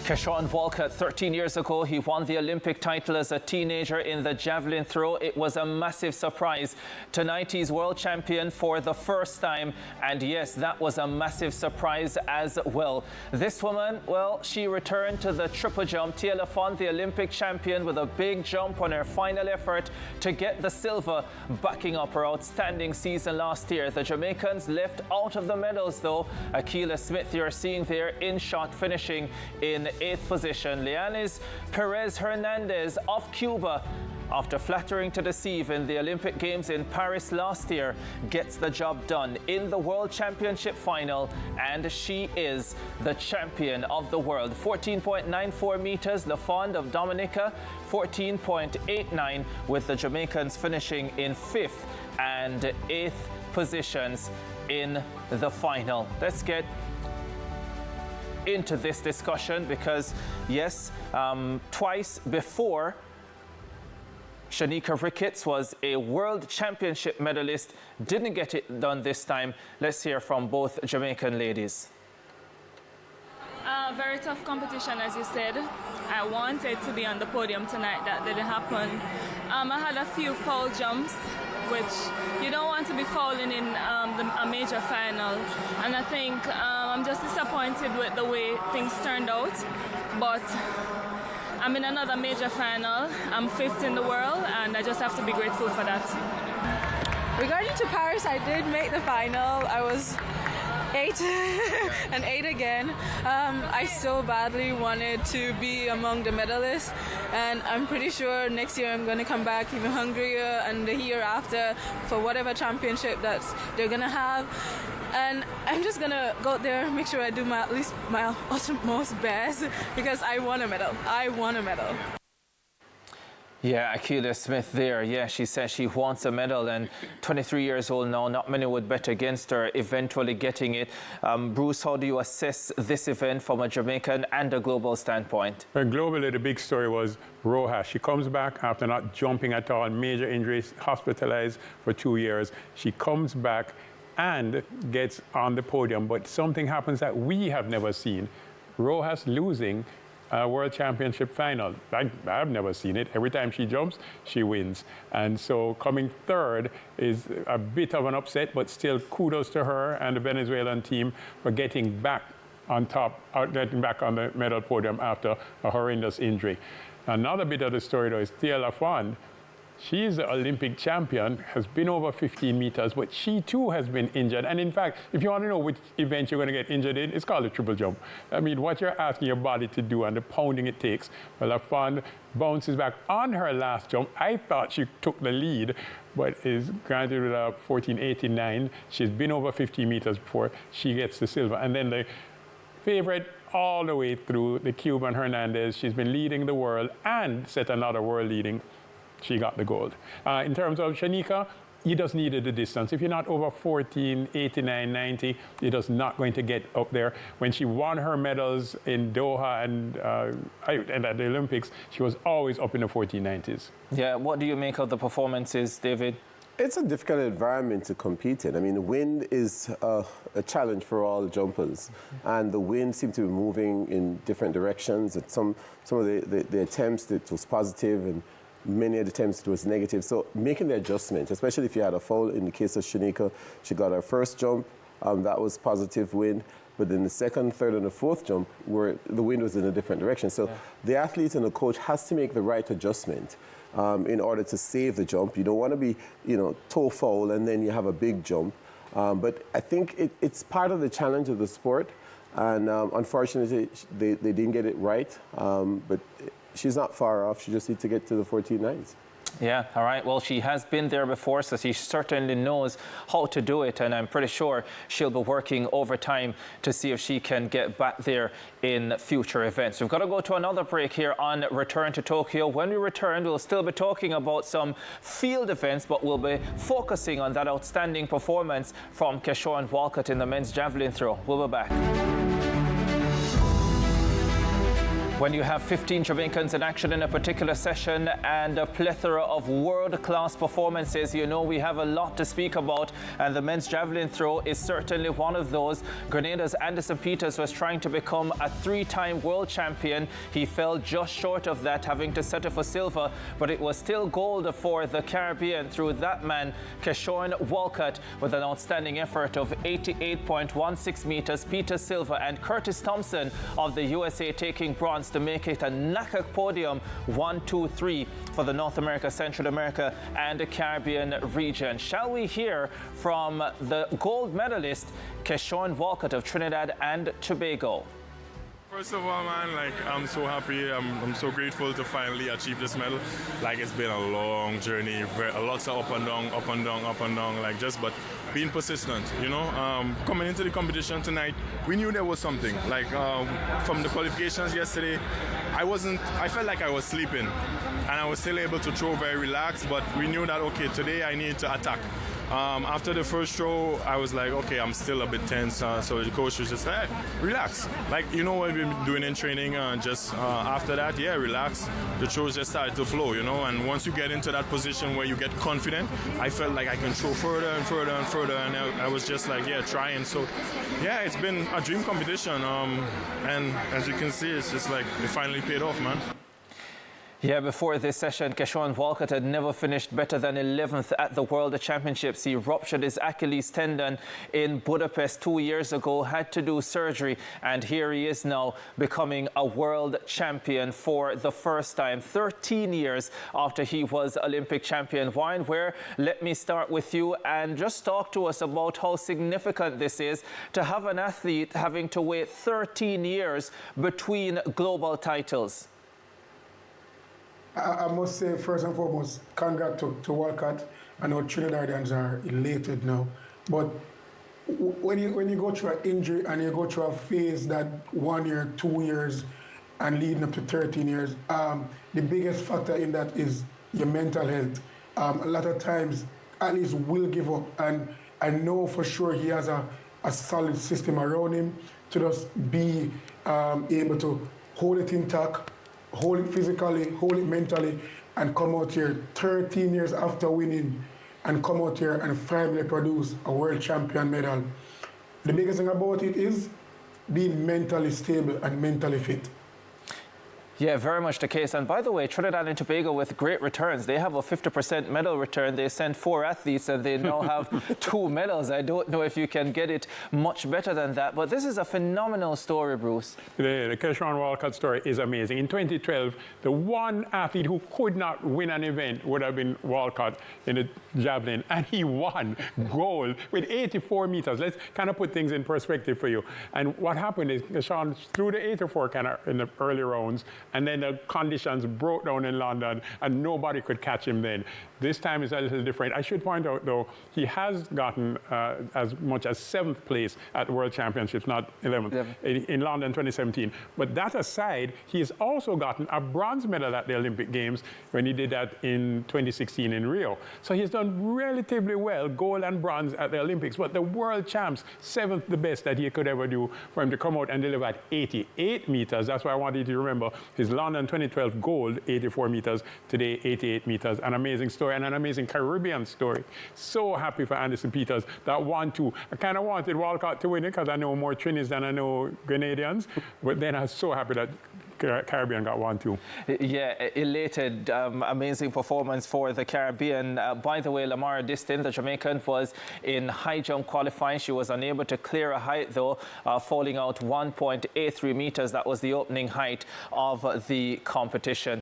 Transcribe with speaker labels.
Speaker 1: Keshorn Walcott, 13 years ago, he won the Olympic title as a teenager in the javelin throw. It was a massive surprise. Tonight, he's world champion for the first time. And yes, that was a massive surprise as well. This woman, well, she returned to the triple jump. Tia Lafond, the Olympic champion, with a big jump on her final effort to get the silver, backing up her outstanding season last year. The Jamaicans left out of the medals, though. Akila Smith, you're seeing there in shot, finishing in 8th position. Leanis Perez Hernandez of Cuba, after flattering to deceive in the Olympic Games in Paris last year, gets the job done in the World Championship final, and she is the champion of the world. 14.94 meters, Lafond of Dominica, 14.89, with the Jamaicans finishing in 5th and 8th positions in the final. Let's get into this discussion because, yes, twice before, Shanika Ricketts was a world championship medalist, didn't get it done this time. Let's hear from both Jamaican ladies.
Speaker 2: Very tough competition, as you said. I wanted to be on the podium tonight. That didn't happen. I had a few foul jumps, which you don't want to be fouling in a major final. And I think I'm just disappointed with the way things turned out. But I'm in another major final. I'm 5th in the world, and I just have to be grateful for that.
Speaker 3: Regarding to Paris, I did make the final. I was 8 and 8 again. I so badly wanted to be among the medalists, and I'm pretty sure next year I'm going to come back even hungrier, and the year after for whatever championship that they're going to have. And I'm just going to go there, make sure I do at least my utmost best, because I want a medal. I want a medal.
Speaker 1: Yeah, Akila Smith there. Yeah, she says she wants a medal, and 23 years old now. Not many would bet against her eventually getting it. Bruce, how do you assess this event from a Jamaican and a global standpoint?
Speaker 4: Well, globally, the big story was Rojas. She comes back after not jumping at all, major injuries, hospitalized for 2 years. She comes back and gets on the podium, but something happens that we have never seen. Rojas losing a World Championship final. I've never seen it. Every time she jumps, she wins. And so coming 3rd is a bit of an upset, but still kudos to her and the Venezuelan team for getting back on top, getting back on the medal podium after a horrendous injury. Another bit of the story, though, is Tia Lafond. She is the Olympic champion, has been over 15 meters, but she too has been injured. And in fact, if you want to know which event you're going to get injured in, it's called a triple jump. I mean, what you're asking your body to do and the pounding it takes. Well, Lafond bounces back on her last jump. I thought she took the lead, but is granted with a 14.89. She's been over 15 meters before. She gets the silver. And then the favorite all the way through, the Cuban Hernandez. She's been leading the world and set another world leading. She got the gold. In terms of Shanika, you just needed the distance. If you're not over 14, 89, 90, you're just not going to get up there. When she won her medals in Doha and at the Olympics, she was always up in the 1490s.
Speaker 1: Yeah, what do you make of the performances, David?
Speaker 5: It's a difficult environment to compete in. I mean, the wind is a challenge for all jumpers, and the wind seemed to be moving in different directions. And some of the attempts, it was positive, and many of the times it was negative. So making the adjustment, especially if you had a foul. In the case of Shanika, she got her first jump, that was positive wind. But then the 2nd, 3rd, and the 4th jump, where the wind was in a different direction. So the athlete and the coach has to make the right adjustment in order to save the jump. You don't want to be, toe foul and then you have a big jump. But I think it's part of the challenge of the sport. And unfortunately, they didn't get it right. But she's not far off. She just needs to get to the 14.9s.
Speaker 1: Yeah, all right. Well, she has been there before, so she certainly knows how to do it. And I'm pretty sure she'll be working overtime to see if she can get back there in future events. We've got to go to another break here on Return to Tokyo. When we return, we'll still be talking about some field events, but we'll be focusing on that outstanding performance from Keshorn Walcott in the men's javelin throw. We'll be back. When you have 15 Jamaicans in action in a particular session and a plethora of world-class performances, you know we have a lot to speak about, and the men's javelin throw is certainly one of those. Grenada's Anderson Peters was trying to become a three-time world champion. He fell just short of that, having to settle for silver, but it was still gold for the Caribbean through that man, Keshorn Walcott, with an outstanding effort of 88.16 meters. Peter silver and Curtis Thompson of the USA taking bronze to make it a knockout podium 1, 2, 3 for the North America, Central America and the Caribbean region. Shall we hear from the gold medalist Keshorn Walcott of Trinidad and Tobago?
Speaker 6: First of all, man, I'm so happy. I'm so grateful to finally achieve this medal. It's been a long journey, lots of up and down, but being persistent, you know. Coming into the competition tonight, we knew there was something. From the qualifications yesterday, I felt like I was sleeping, and I was still able to throw very relaxed, but we knew that, okay, today I need to attack. After the first throw, I was like, okay, I'm still a bit tense. So the coach was just like, hey, relax. You know what we've been doing in training. After that, yeah, relax. The throws just started to flow, you know. And once you get into that position where you get confident, I felt like I can throw further and further and further. And I was just like, yeah, trying. So, yeah, it's been a dream competition. And as you can see, it's just like it finally paid off, man.
Speaker 1: Yeah, before this session, Keshorn Walcott had never finished better than 11th at the World Championships. He ruptured his Achilles tendon in Budapest 2 years ago, had to do surgery, and here he is now becoming a world champion for the first time, 13 years after he was Olympic champion. Warren Ware, let me start with you and just talk to us about how significant this is to have an athlete having to wait 13 years between global titles.
Speaker 7: I must say, first and foremost, congrats to Walcott. I know Trinidadians are elated now. But when you go through an injury and you go through a phase that 1 year, 2 years, and leading up to 13 years, the biggest factor in that is your mental health. A lot of times, athletes will give up. And I know for sure he has a solid system around him to just be able to hold it intact, hold it physically, hold it mentally, and come out here 13 years after winning and come out here and finally produce a world champion medal. The biggest thing about it is being mentally stable and mentally fit.
Speaker 1: Yeah, very much the case. And by the way, Trinidad and Tobago with great returns. They have a 50% medal return. They sent 4 athletes and they now have 2 medals. I don't know if you can get it much better than that. But this is a phenomenal story, Bruce.
Speaker 4: The Keshorn Walcott story is amazing. In 2012, the one athlete who could not win an event would have been Walcott in the javelin. And he won gold with 84 meters. Let's kind of put things in perspective for you. And what happened is Keshorn threw the 84 kind of in the early rounds. And then the conditions broke down in London and nobody could catch him then. This time is a little different. I should point out, though, he has gotten as much as 7th place at the World Championships, not 11th, in London 2017. But that aside, he's also gotten a bronze medal at the Olympic Games when he did that in 2016 in Rio. So he's done relatively well, gold and bronze at the Olympics. But the world champs, 7th the best that he could ever do, for him to come out and deliver at 88 meters. That's why I wanted you to remember his London 2012 gold, 84 meters, today 88 meters. An amazing story and an amazing Caribbean story. So happy for Anderson Peters, that 1-2. I kind of wanted Walcott to win it because I know more Trinis than I know Grenadians, but then I was so happy that Caribbean got 1-2.
Speaker 1: Yeah, elated, amazing performance for the Caribbean. By the way, Lamara Distin, the Jamaican, was in high jump qualifying. She was unable to clear a height, though, falling out 1.83 meters. That was the opening height of the competition.